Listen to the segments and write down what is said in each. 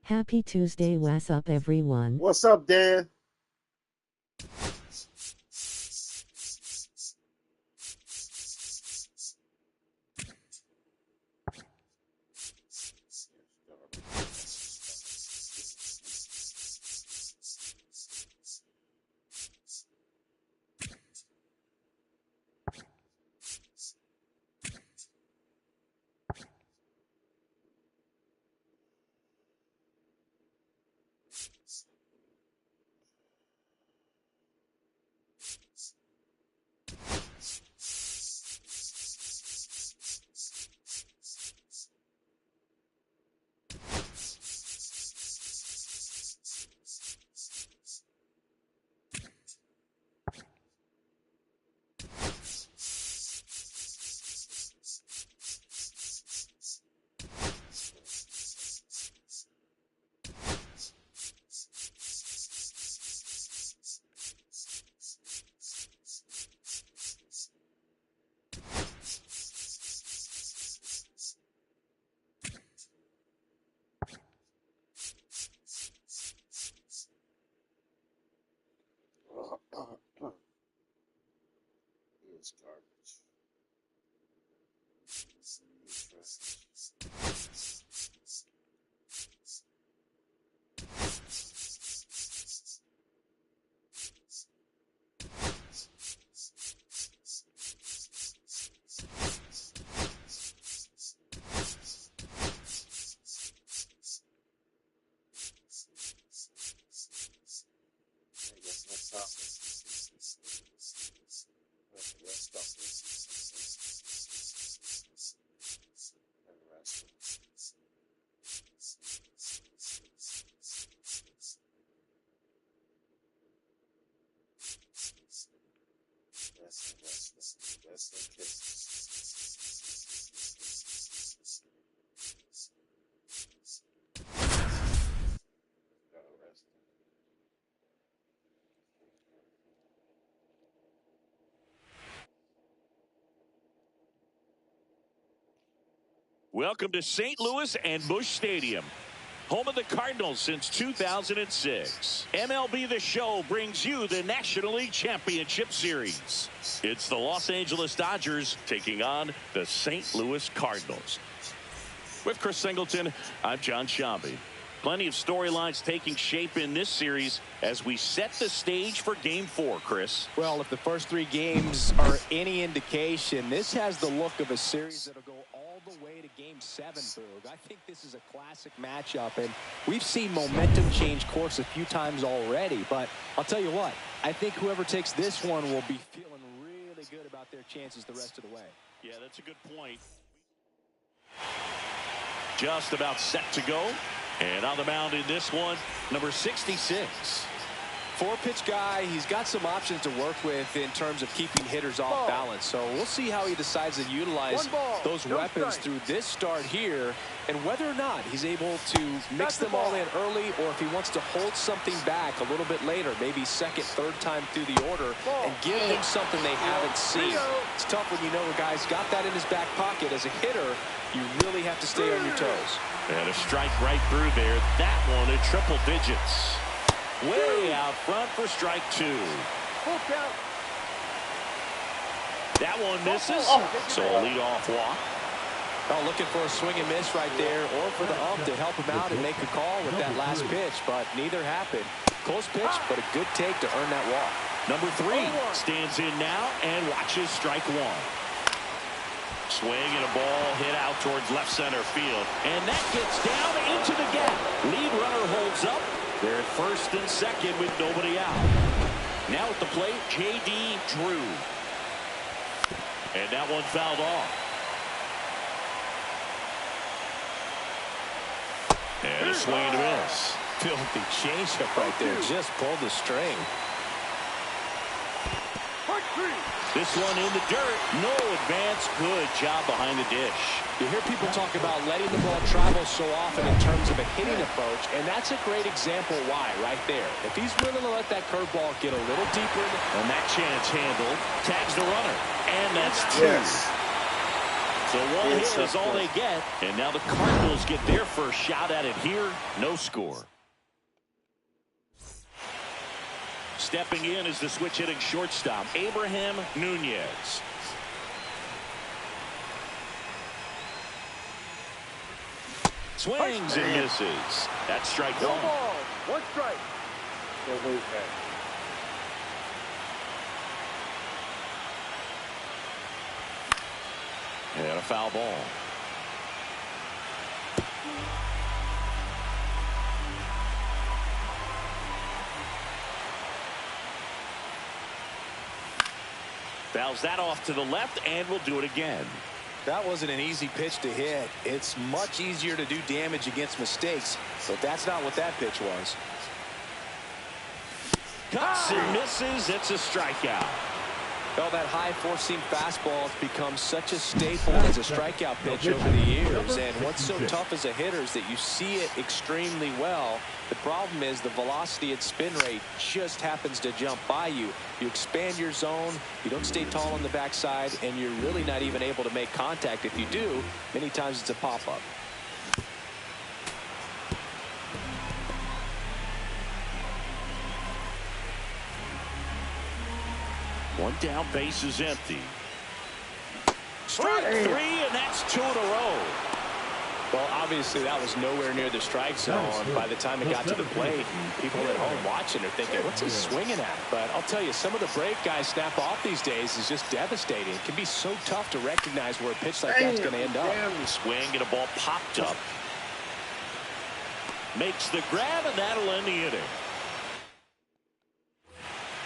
Happy Tuesday, what's up, everyone? What's up, Dan? It's garbage. Welcome to St. Louis and Busch Stadium, home of the Cardinals since 2006. MLB The Show brings you the National League Championship Series. It's the Los Angeles Dodgers taking on the St. Louis Cardinals. With Chris Singleton, I'm John Shambi. Plenty of storylines taking shape in this series as we set the stage for Game 4, Chris. Well, if the first three games are any indication, this has the look of a series that'll go all the way to Game 7, Boog. I think this is a classic matchup, and we've seen momentum change course a few times already. But I'll tell you what, I think whoever takes this one will be feeling really good about their chances the rest of the way. Yeah, that's a good point. Just about set to go. And on the mound in this one, number 66. Four-pitch guy, he's got some options to work with in terms of keeping hitters off balance. So we'll see how he decides to utilize those weapons through this start here, and whether or not he's able to mix them all in early, or if he wants to hold something back a little bit later, maybe second, third time through the order, and give them something they haven't seen. It's tough when you know a guy's got that in his back pocket. As a hitter, you really have to stay on your toes. And a strike right through there. That one at triple digits. Way out front for strike two. That one misses. So a leadoff walk. Oh, looking for a swing and miss right there, or for the ump to help him out and make a call with that last pitch, but neither happened. Close pitch, but a good take to earn that walk. Number 3 stands in now and watches strike one. Swing and a ball hit out towards left center field. And that gets down into the gap. Lead runner holds up. They're at first and second with nobody out. Now at the plate, J.D. Drew. And that one fouled off. And a swing and a miss. Filthy changeup right there. Just pulled the string. This one in the dirt. No advance. Good job behind the dish. You hear people talk about letting the ball travel so often in terms of a hitting approach, and that's a great example why right there. If he's willing to let that curveball get a little deeper. And that chance handled. Tags the runner. And that's two. Yes. So one hit is all they get, and now the Cardinals get their first shot at it here. No score. Stepping in is the switch-hitting shortstop, Abraham Nunez. Swings and misses. That's strike one. No ball. One strike. And a foul ball. Fouls that off to the left, and we'll do it again. That wasn't an easy pitch to hit. It's much easier to do damage against mistakes, but that's not what that pitch was. Cuts and misses. It's a strikeout. Well, that high four-seam fastball has become such a staple as a strikeout pitch over the years. And what's so tough as a hitter is that you see it extremely well. The problem is the velocity and spin rate just happens to jump by you. You expand your zone, you don't stay tall on the backside, and you're really not even able to make contact. If you do, many times it's a pop-up. One down, base is empty. Strike three, and that's 2 in a row. Well, obviously that was nowhere near the strike zone by the time it got to the plate. People at home watching are thinking, what's he swinging at? But I'll tell you, some of the break guys snap off these days is just devastating. It can be so tough to recognize where a pitch like that's going to end up. Swing and a ball popped up. Makes the grab, and that'll end the inning.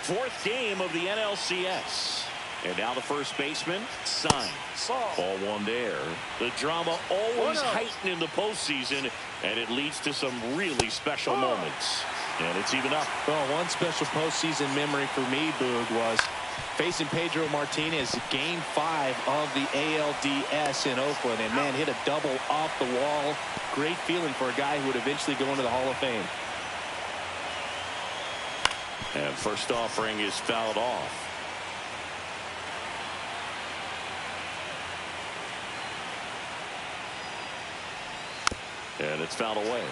Fourth game of the NLCS. And now the first baseman signs. Ball one there. The drama always heightened in the postseason, and it leads to some really special moments. And it's even up. Well, one special postseason memory for me, Boog, was facing Pedro Martinez, Game 5 of the ALDS in Oakland. And, man, hit a double off the wall. Great feeling for a guy who would eventually go into the Hall of Fame. And first offering is fouled off. And it's fouled away.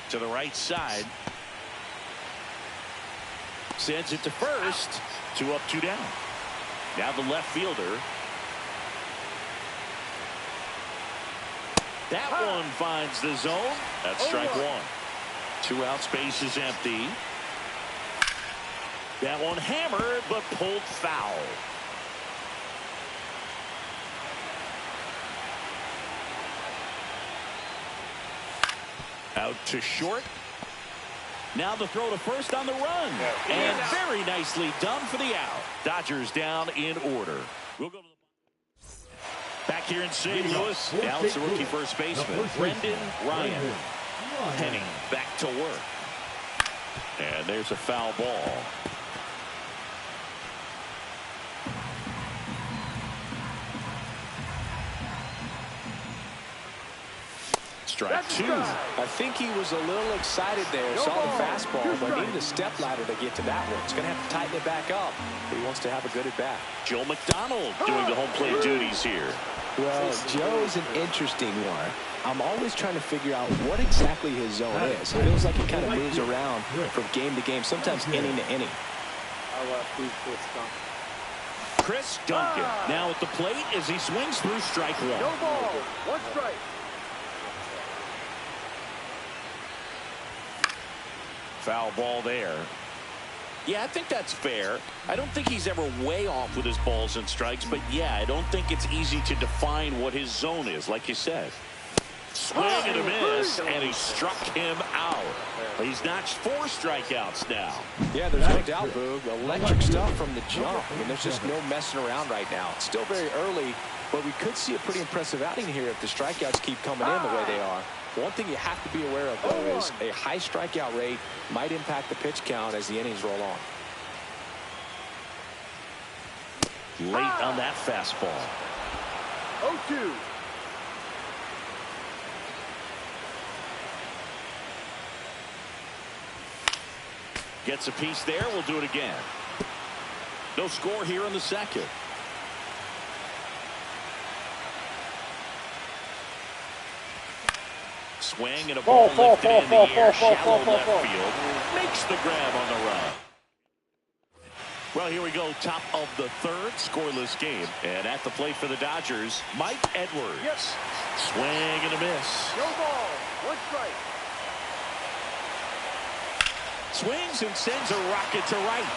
To the right side. Sends it to first. 2 up, 2 down. Now the left fielder. That one finds the zone. That's strike one. 2 out, space is empty. That one hammered, but pulled foul. Out to short. Now the throw to first on the run. And very nicely done for the out. Dodgers down in order. We'll go to the back here in St. Louis. Now it's the rookie first baseman, Brendan Ryan. Heading back to work. And there's a foul ball. Strike 2. I think he was a little excited there. Saw the fastball, but needed a step ladder to get to that one. He's going to have to tighten it back up. He wants to have a good at bat. Joe McDonald doing the home plate duties here. Well, Joe's an interesting one. I'm always trying to figure out what exactly his zone is. It feels like he kind of moves around from game to game, sometimes inning to inning. Chris Duncan now at the plate as he swings through strike 1. No ball. 1 strike. Foul ball there. Yeah, I think that's fair. I don't think he's ever way off with his balls and strikes, but yeah, I don't think it's easy to define what his zone is, like you said. Swing and a miss, and he struck him out. He's notched 4 strikeouts now. Yeah, there's no doubt, Boog. Electric stuff from the jump. I mean, there's just no messing around right now. It's still very early, but we could see a pretty impressive outing here if the strikeouts keep coming in the way they are. One thing you have to be aware of, though, is a high strikeout rate might impact the pitch count as the innings roll on. Late on that fastball. 0-2. Gets a piece there. We'll do it again. No score here in the second. Swing and a ball lifted in the air. Shallow left field. Makes the grab on the run. Well, here we go. Top of the third. Scoreless game. And at the plate for the Dodgers, Mike Edwards. Yes. Swing and a miss. No ball. 1 strike. Swings and sends a rocket to right.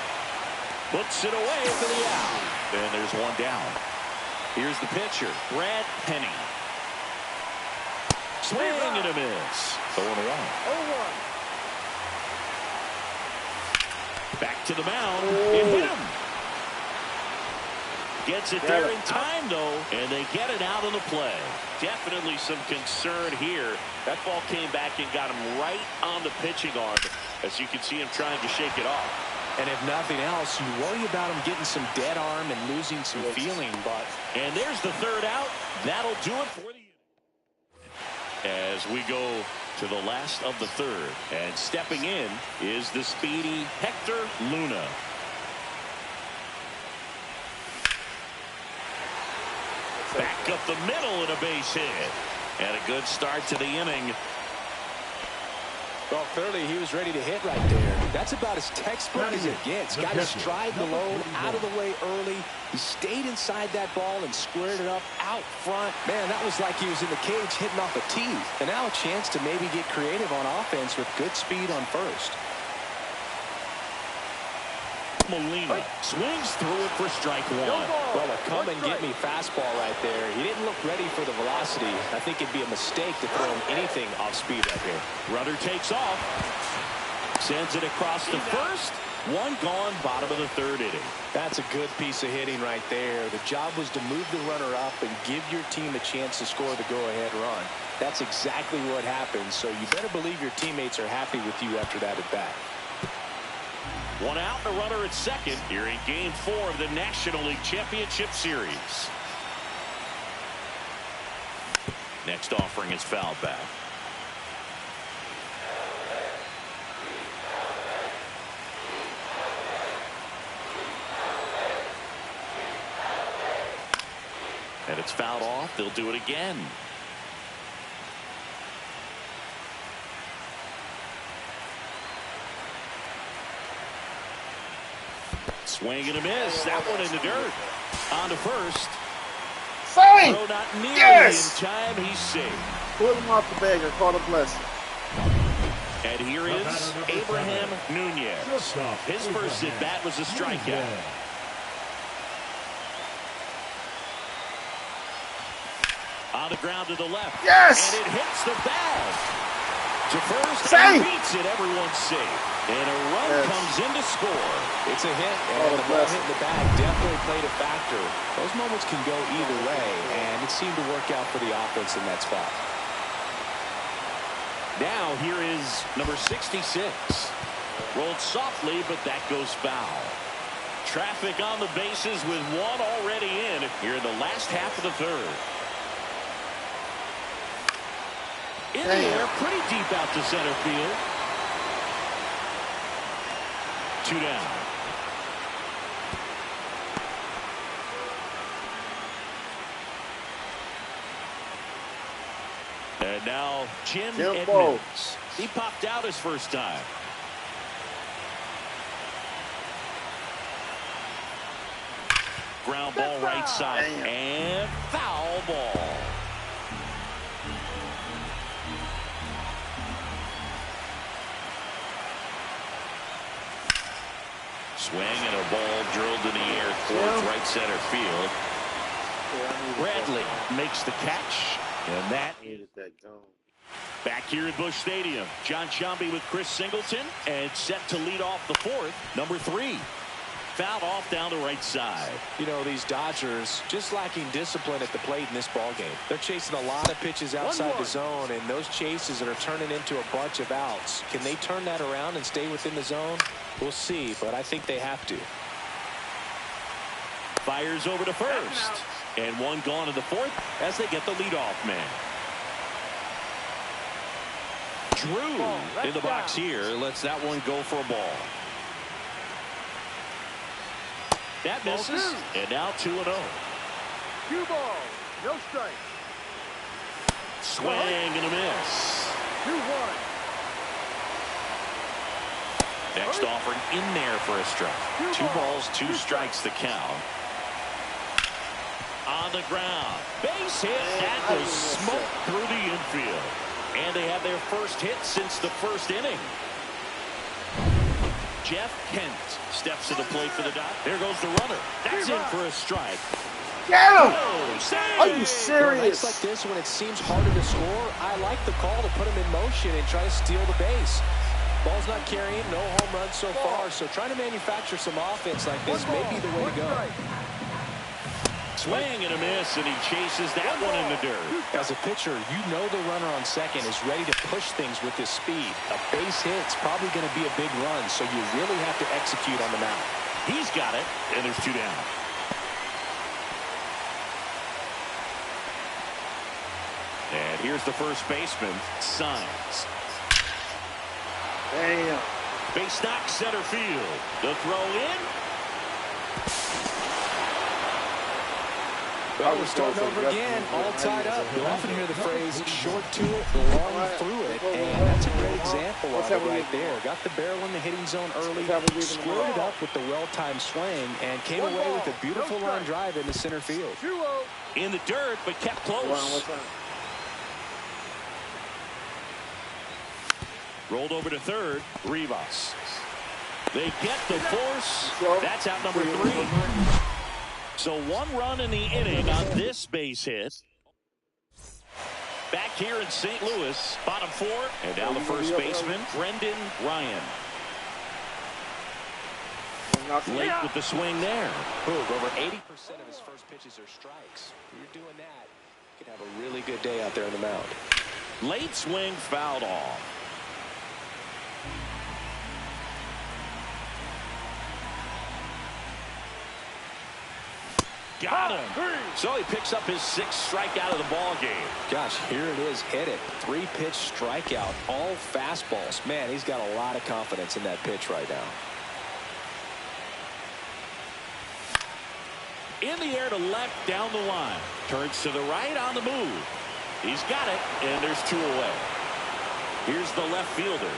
Puts it away for the out. And there's one down. Here's the pitcher, Brad Penny. Swing and a miss. 0-1. 0-1. Back to the mound. It hit him. Gets it there in time, though, and they get it out on the play. Definitely some concern here. That ball came back and got him right on the pitching arm, as you can see him trying to shake it off. And if nothing else, you worry about him getting some dead arm and losing some feeling. And there's the third out. That'll do it for the inning. As we go to the last of the third, and stepping in is the speedy Hector Luna. Back up the middle and a base hit. And a good start to the inning. Well, clearly he was ready to hit right there. That's about as textbook as it gets. Got his stride the load out of the way early. He stayed inside that ball and squared it up out front. Man, that was like he was in the cage hitting off a tee. And now a chance to maybe get creative on offense with good speed on first. Molina swings through it for strike one. Well, a come-and-get-me fastball right there. He didn't look ready for the velocity. I think it'd be a mistake to throw him anything off speed right here. Runner takes off. Sends it across the first. One gone, bottom of the third inning. That's a good piece of hitting right there. The job was to move the runner up and give your team a chance to score the go-ahead run. That's exactly what happened, so you better believe your teammates are happy with you after that at-bat. One out and a runner at second here in Game 4 of the National League Championship Series. Next offering is foul back. And it's fouled off. They'll do it again. Swing and a miss. That one in the dirt. On to first. Fine. Throw not nearly Yes. in time. He's safe. Pull him off the bag and call a blessing. And here is Abraham Nunez. His first at bat was a strikeout. On the ground to the left. Yes. And it hits the bag. To first, Safe. and beats it. Everyone's safe. And a run comes in to score. It's a hit, and the ball hitting the bag definitely played a factor. Those moments can go either way, and it seemed to work out for the offense in that spot. Now here is number 66. Rolled softly, but that goes foul. Traffic on the bases with one already in here in the last half of the third. In the air, pretty deep out to center field. 2 down. And now Jim Edmonds. He popped out his first time. Ground ball right side. And foul ball. Swing and a ball drilled in the air towards right center field. Bradley makes the catch, and that is that gone. Back here at Busch Stadium, John Sciambi with Chris Singleton, and set to lead off the fourth. Number 3. Fouled off down the right side. You know, these Dodgers just lacking discipline at the plate in this ballgame. They're chasing a lot of pitches outside the zone, and those chases that are turning into a bunch of outs. Can they turn that around and stay within the zone? We'll see, but I think they have to. Fires over to first. And one gone in the fourth as they get the leadoff man. Drew in the box here lets that one go for a ball. That misses, and now 2-0. 2 balls, no strike. Swing and a miss. 2-1. Next offering in there for a strike. 2 balls, 2 strikes the count. On the ground. Base hit. That was smoked through the infield. And they have their first hit since the first inning. Jeff Kent steps to the plate for the dot. There goes the runner. That's in for a strike. Get him! Oh, Are you serious? Nights like this, when it seems harder to score, I like the call to put him in motion and try to steal the base. Ball's not carrying, no home runs so far, so trying to manufacture some offense like this may be the way to go. Swing and a miss, and he chases that one in the dirt. As a pitcher, you know the runner on second is ready to push things with his speed. A base hit's probably going to be a big run, so you really have to execute on the mound. He's got it, and there's 2 down. And here's the first baseman, Signs. Damn. Base knock center field. The throw in. Well, we're starting over again, all tied up. You often hear the phrase, short to it, long through it, and that's a great example of it right there. Got the barrel in the hitting zone early, squared it up with the well-timed swing, and came away with a beautiful line drive into center field. In the dirt, but kept close. Rolled over to third, Rivas. They get the force. That's out number 3. So 1 run in the inning on this base hit. Back here in St. Louis, bottom 4. And now the first baseman, Brendan Ryan. Late with the swing there. Over 80% of his first pitches are strikes. When you're doing that, you can have a really good day out there on the mound. Late swing fouled off. Got him. So he picks up his 6th strikeout of the ball game. Gosh, here it is. Hit it. 3-pitch strikeout. All fastballs. Man, he's got a lot of confidence in that pitch right now. In the air to left, down the line. Turns to the right on the move. He's got it, and there's 2 away. Here's the left fielder.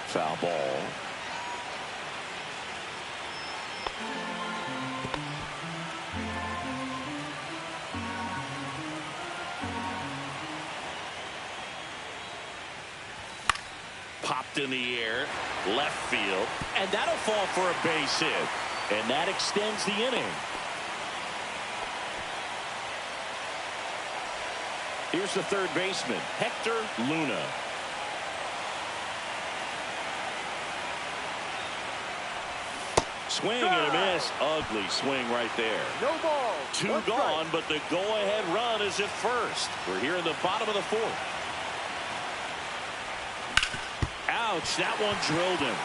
Foul ball. Popped in the air, left field, and that'll fall for a base hit. And that extends the inning. Here's the third baseman, Hector Luna. Swing and a miss. Ugly swing right there. No ball. 2 gone, but the go-ahead run is at first. We're here in the bottom of the 4th. Ouch, that one drilled him.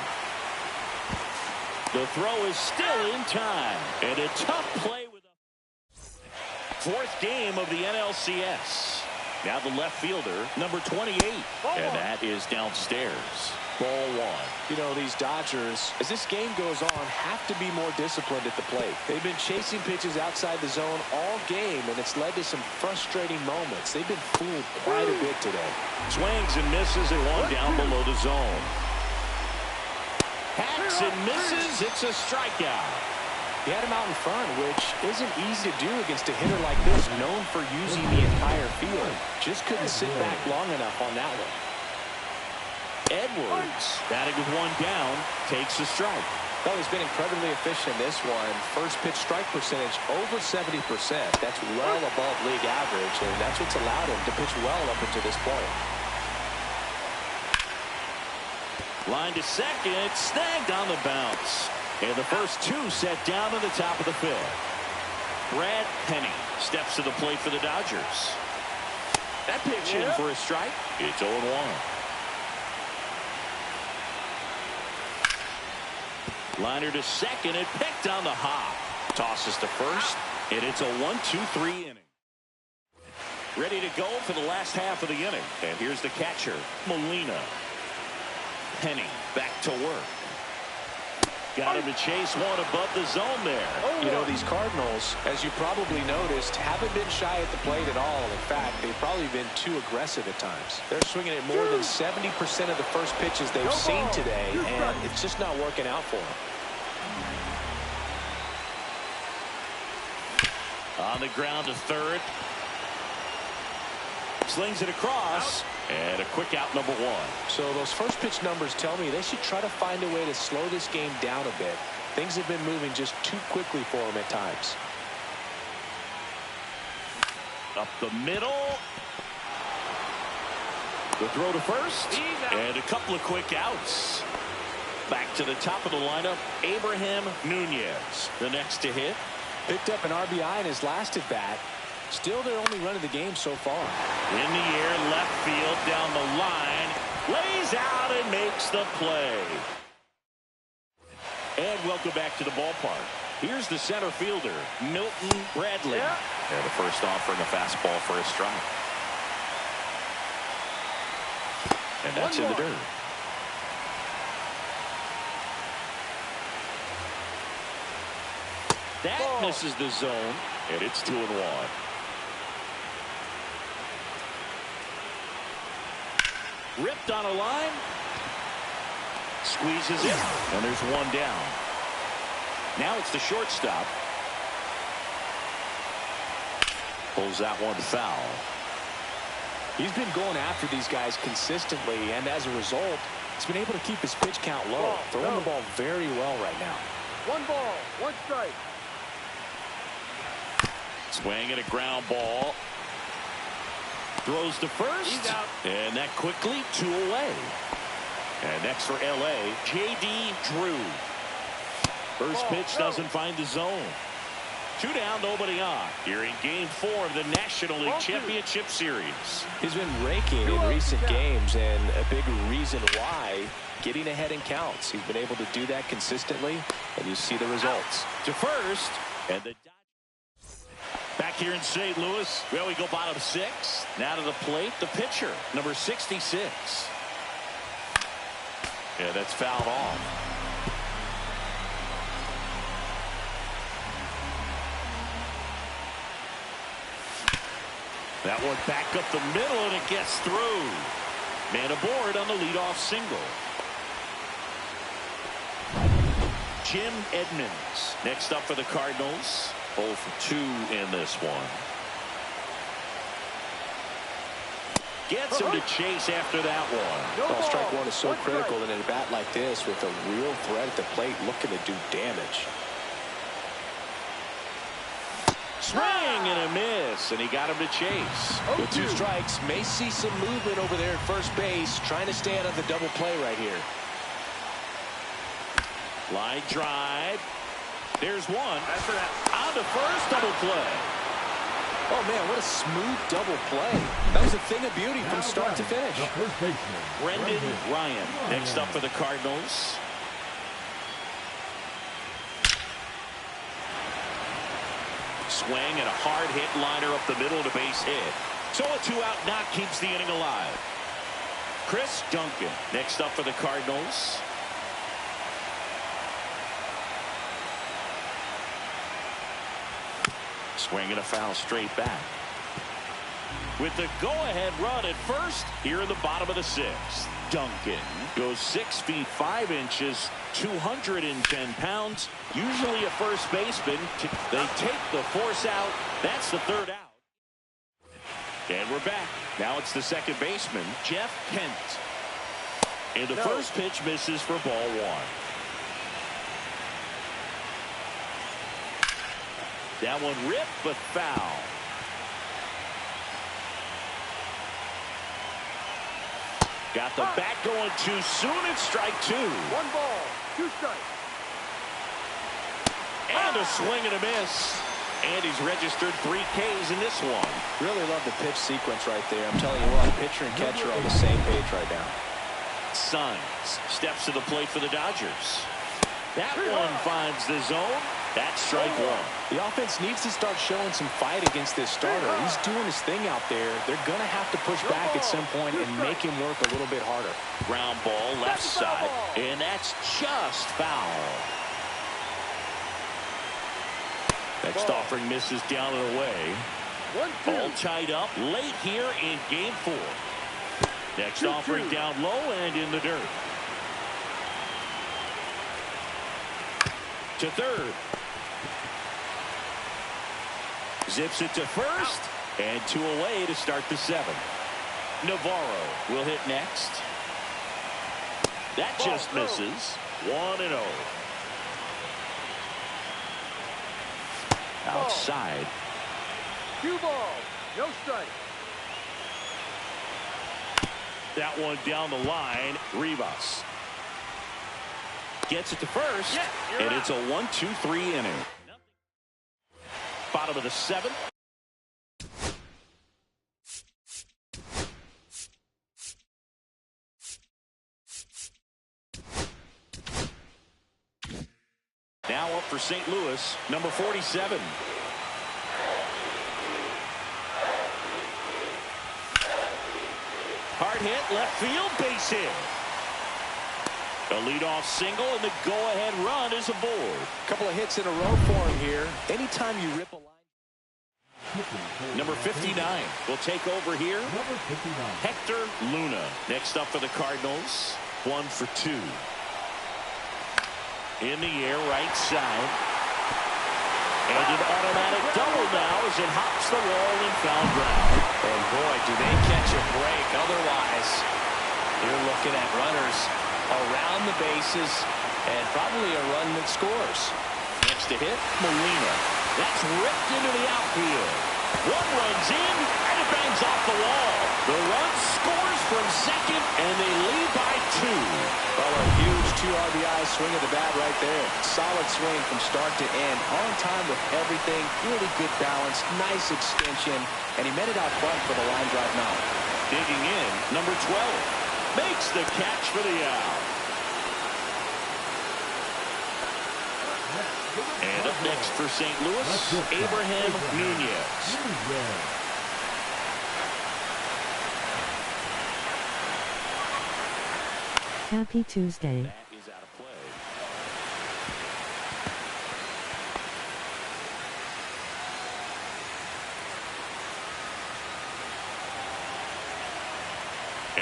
The throw is still in time. And a tough play with a 4th game of the NLCS. Now the left fielder, number 28. And that is downstairs. Ball 1. You know, these Dodgers, as this game goes on, have to be more disciplined at the plate. They've been chasing pitches outside the zone all game, and it's led to some frustrating moments. They've been fooled quite a bit today. Swings and misses and 1 down below the zone. Hacks and misses. It's a strikeout. He had him out in front, which isn't easy to do against a hitter like this, known for using the entire field. Just couldn't sit back long enough on that one. Edwards, batting with 1 down, takes a strike. Well, he's been incredibly efficient in this one. First pitch strike percentage over 70%. That's well above league average, and that's what's allowed him to pitch well up until this point. Line to second, snagged on the bounce. And the first 2 set down to the top of the 5th. Brad Penny steps to the plate for the Dodgers. That pitch in for a strike. It's 0-1. Liner to second and picked on the hop. Tosses to first, and it's a 1-2-3 inning. Ready to go for the last half of the inning. And here's the catcher, Molina. Penny back to work. Got him to chase one above the zone there. You know, these Cardinals, as you probably noticed, haven't been shy at the plate at all. In fact, they've probably been too aggressive at times. They're swinging at more than 70% of the first pitches they've seen today, and it's just not working out for them. On the ground to third. Slings it across. And a quick out, number one. So those first pitch numbers tell me they should try to find a way to slow this game down a bit. Things have been moving just too quickly for them at times. Up the middle. The throw to first. And a couple of quick outs. Back to the top of the lineup, Abraham Nunez, the next to hit. Picked up an RBI in his last at bat. Still their only run of the game so far. In the air, left field, down the line. Lays out and makes the play. And welcome back to the ballpark. Here's the center fielder, Milton Bradley. And the first offering a fastball for a strike. And that's in the dirt. That misses the zone, and it's 2-1. Ripped on a line. Squeezes it, and there's one down. Now it's the shortstop. Pulls that one foul. He's been going after these guys consistently, and as a result, he's been able to keep his pitch count low. Throwing the ball very well right now. 1 ball, 1 strike. Swing at a ground ball. Throws to first. He's out. And that quickly 2 away. And next for L.A., J.D. Drew. First pitch doesn't find the zone. 2 down, nobody on. Here in Game 4 of the National League Championship Series. He's been raking in recent games, and a big reason why, getting ahead in counts. He's been able to do that consistently, and you see the results. To first, and the back here in St. Louis, well, we go bottom 6. Now to the plate, the pitcher, number 66. Yeah, that's fouled off. That one back up the middle, and it gets through. Man aboard on the leadoff single. Jim Edmonds next up for the Cardinals. 0 for 2 in this one. Gets him to chase after that one. Well, strike one is so critical in a bat like this with a real threat at the plate looking to do damage. Swing and a miss, and he got him to chase. With 2 strikes, may see some movement over there at first base, trying to stay out of the double play right here. Line drive. There's one. On to first, double play. Oh, man, what a smooth double play. That was a thing of beauty from start to finish. Brendan Ryan next up for the Cardinals. Swing and a hard hit liner up the middle to base hit. So a 2-out knock keeps the inning alive. Chris Duncan next up for the Cardinals. Swing and a foul straight back. With the go-ahead run at first, here in the bottom of the 6th. Duncan goes 6 feet 5 inches, 210 pounds. Usually a first baseman. They take the force out. That's the 3rd out. And we're back. Now it's the second baseman, Jeff Kent. And the first pitch misses for ball 1. That one ripped, but foul. Got the bat going too soon. It's strike 2. 1 ball, 2 strikes. And a swing and a miss. And he's registered 3 Ks in this one. Really love the pitch sequence right there. I'm telling you what, pitcher and catcher are on the same page right now. Sons steps to the plate for the Dodgers. That one finds the zone. That's strike one. The offense needs to start showing some fight against this starter. He's doing his thing out there. They're going to have to push back at some point and make him work a little bit harder. Ground ball left side, and that's just foul. Next offering misses down and away. All tied up late here in game 4. Next offering down low and in the dirt. To third. Zips it to first, and 2 away to start the 7th. Navarro will hit next. That just misses. 1-0. Outside. 2 balls, no strike. That one down the line. Rivas gets it to first, and it's a 1-2-3 inning. Bottom of the 7th. Now up for St. Louis, number 47. Hard hit, left field, base hit. A leadoff single, and the go-ahead run is aboard. A couple of hits in a row for him here. Anytime you rip a line. Number 59 will take over here. Hector Luna. Next up for the Cardinals. 1 for 2. In the air, right side. And an automatic double now as it hops the wall and foul ground. And boy, do they catch a break. Otherwise, you're looking at runners around the bases and probably a run that scores. Next to hit, Molina. That's ripped into the outfield. One runs in, and it bangs off the wall. The run scores from second, and they lead by 2. Well, a huge 2 RBI swing of the bat right there. Solid swing from start to end. On time with everything. Really good balance. Nice extension. And he met it out front for the line drive knock. Digging in, number 12. Makes the catch for the out. And up next for St. Louis, Abraham Nunez. Happy Tuesday. That is out of play.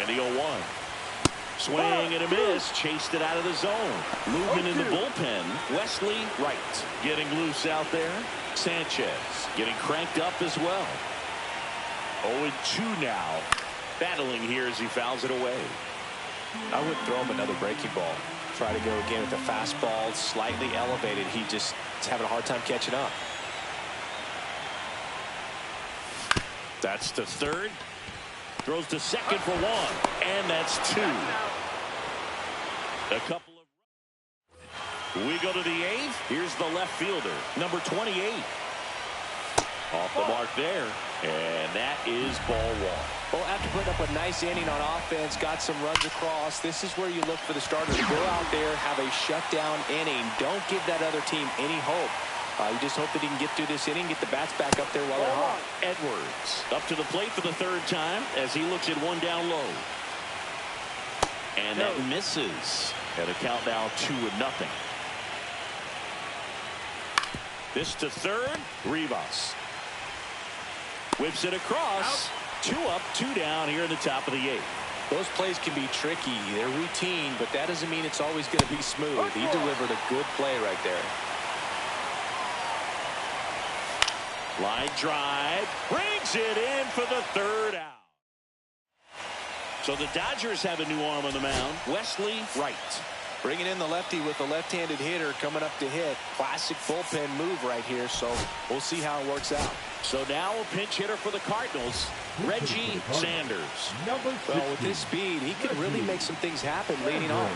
And the 0-1. Swing and a miss. Chased it out of the zone. Movement in the bullpen. Wesley Wright getting loose out there. Sanchez getting cranked up as well. 0-2 now. Battling here as he fouls it away. I would throw him another breaking ball. Try to go again with a fastball slightly elevated. He just is having a hard time catching up. That's to third. Throws to second for 1. And that's 2. A couple of. We go to the 8th. Here's the left fielder, number 28. Off the mark there. And that is ball 1. Well, after putting up a nice inning on offense, got some runs across, this is where you look for the starter to go out there, have a shutdown inning. Don't give that other team any hope. You just hope that he can get through this inning, get the bats back up there while they're hot. Edwards up to the plate for the 3rd time as he looks at one down low. And that misses. At a count now 2-0. This to third. Rivas whips it across. 2 up, 2 down here in the top of the 8th. Those plays can be tricky. They're routine, but that doesn't mean it's always going to be smooth. He delivered a good play right there. Line drive. Brings it in for the 3rd out. So the Dodgers have a new arm on the mound. Wesley Wright. Bringing in the lefty with a left-handed hitter coming up to hit. Classic bullpen move right here, so we'll see how it works out. So now a pinch hitter for the Cardinals, Reggie Sanders. Well, with his speed, he could really make some things happen leading on.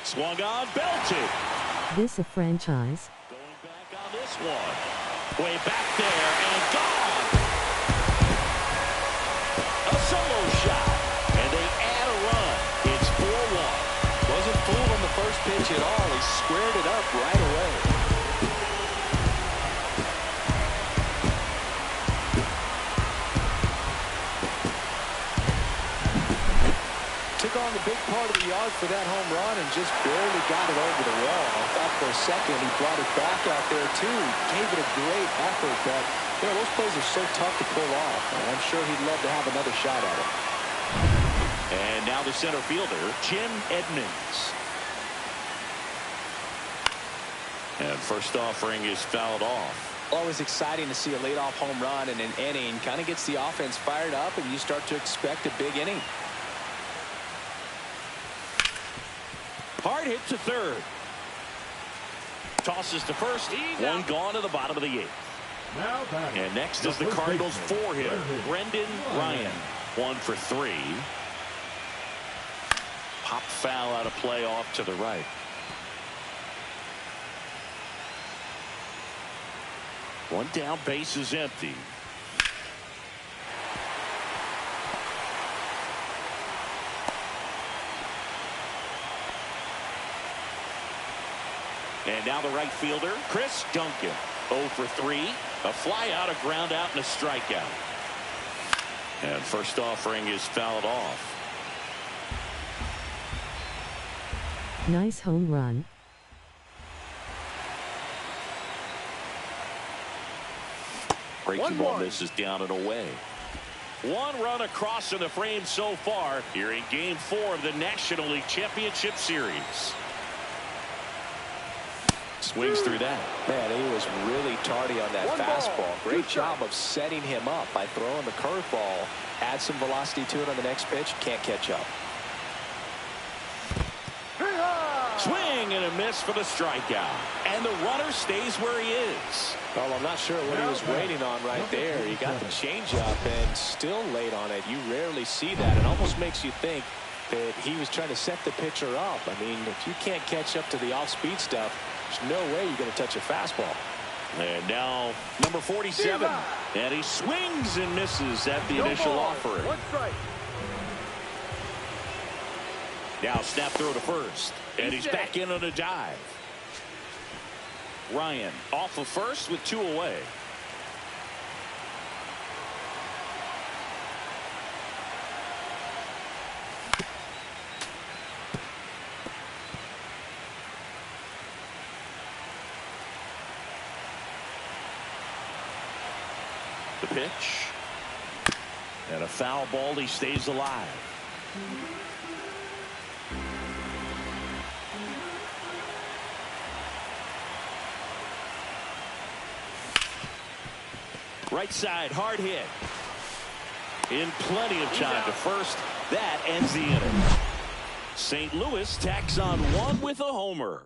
Swung on, belted. This a franchise. Going back on this one. Way back there and gone. A solo shot. And they add a run. It's 4-1. pitch at all. He squared it up right away. Took on the big part of the yard for that home run and just barely got it over the wall. I thought for a second he brought it back out there too. Gave it a great effort, but you know, those plays are so tough to pull off. And I'm sure he'd love to have another shot at it. And now the center fielder, Jim Edmonds. And first offering is fouled off. Always exciting to see a leadoff home run in an inning. Kind of gets the offense fired up, and you start to expect a big inning. Hard hit to third. Tosses to first. One gone to the bottom of the eighth. And next is the Cardinals' 4-hitter, Brendan Ryan. 1 for 3. Pop foul out of play off to the right. One down, base is empty. And now the right fielder, Chris Duncan. 0 for 3. A fly out, a ground out, and a strikeout. And first offering is fouled off. Nice home run. Breaking ball misses down and away. 1 run across in the frame so far here in Game 4 of the National League Championship Series. Swings through that. Man, he was really tardy on that fastball. Great job of setting him up by throwing the curveball. Add some velocity to it on the next pitch. Can't catch up. Swing and a miss for the strikeout. And the runner stays where he is. Well, I'm not sure what he was waiting on right there. He got the changeup and still late on it. You rarely see that. It almost makes you think that he was trying to set the pitcher up. I mean, if you can't catch up to the off-speed stuff, there's no way you're going to touch a fastball. And now number 47. And he swings and misses at the initial offering. 1 strike. Now snap throw to first. And he's back in on a dive. Ryan off of first with 2 away. The pitch. And a foul ball. He stays alive. Right side, hard hit. In plenty of time to first. That ends the inning. St. Louis tacks on 1 with a homer.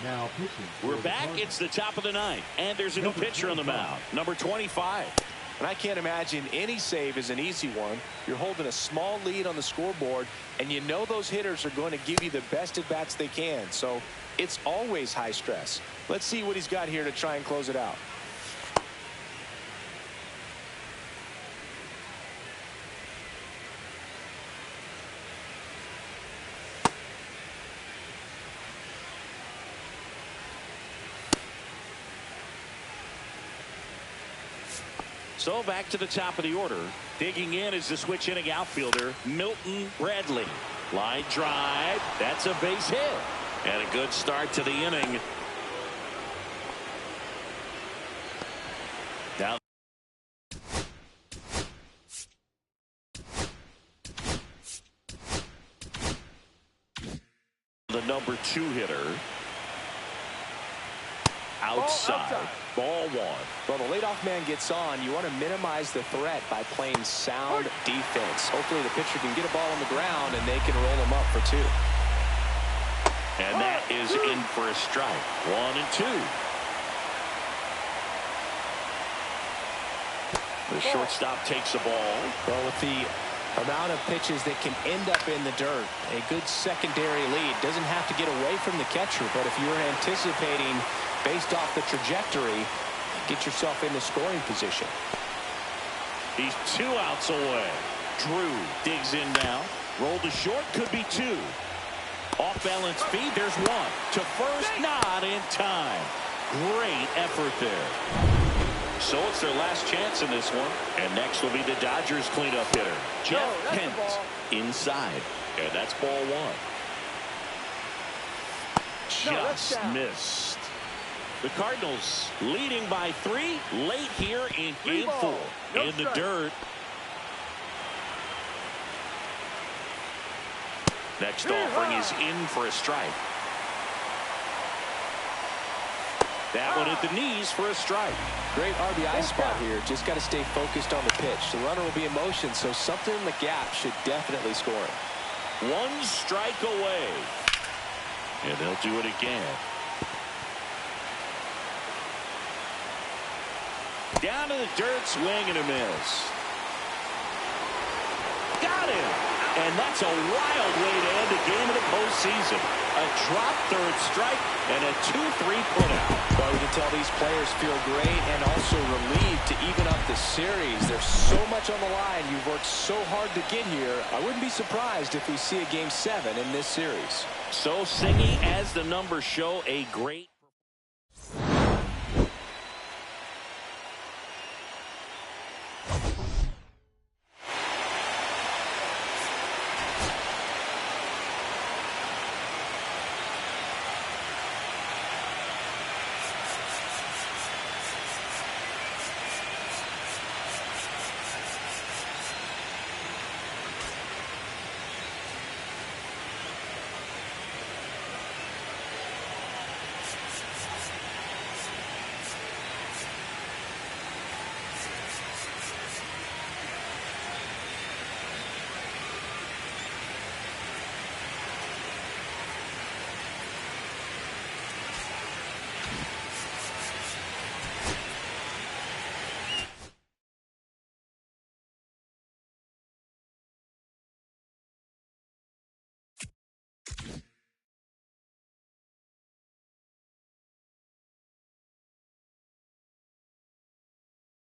Now pitching. We're back. It's the top of the 9th. And there's a new pitcher on the mound. Number 25. And I can't imagine any save is an easy one. You're holding a small lead on the scoreboard, and you know those hitters are going to give you the best at-bats they can. So it's always high stress. Let's see what he's got here to try and close it out. So back to the top of the order. Digging in is the switch inning outfielder, Milton Bradley. Line drive. That's a base hit. And a good start to the inning. Now the number 2 hitter. Outside. Ball 1. Well, the leadoff man gets on. You want to minimize the threat by playing sound defense. Hopefully the pitcher can get a ball on the ground and they can roll him up for 2. And that is in for a strike. 1 and 2. The shortstop takes the ball. Well, with the amount of pitches that can end up in the dirt, a good secondary lead. Doesn't have to get away from the catcher, but if you're anticipating based off the trajectory, get yourself in the scoring position. He's 2 outs away. Drew digs in now. Roll to short, could be 2. Off balance feed, there's 1. To first, not in time. Great effort there. So it's their last chance in this one. And next will be the Dodgers cleanup hitter, Jeff Pent, inside. And that's ball 1. Just missed. The Cardinals leading by 3 late here in game 4. In the dirt. Next offering is in for a strike. That one at the knees for a strike. Great RBI spot here. Just got to stay focused on the pitch. The runner will be in motion, so something in the gap should definitely score him. 1 strike away. And they'll do it again. Down to the dirt, swing and a miss. Got him. And that's a wild way to end a game of the postseason. A drop third strike and a 2-3 putout. Well, we can tell these players feel great and also relieved to even up the series. There's so much on the line. You've worked so hard to get here. I wouldn't be surprised if we see a game 7 in this series. So Singy, as the numbers show, a great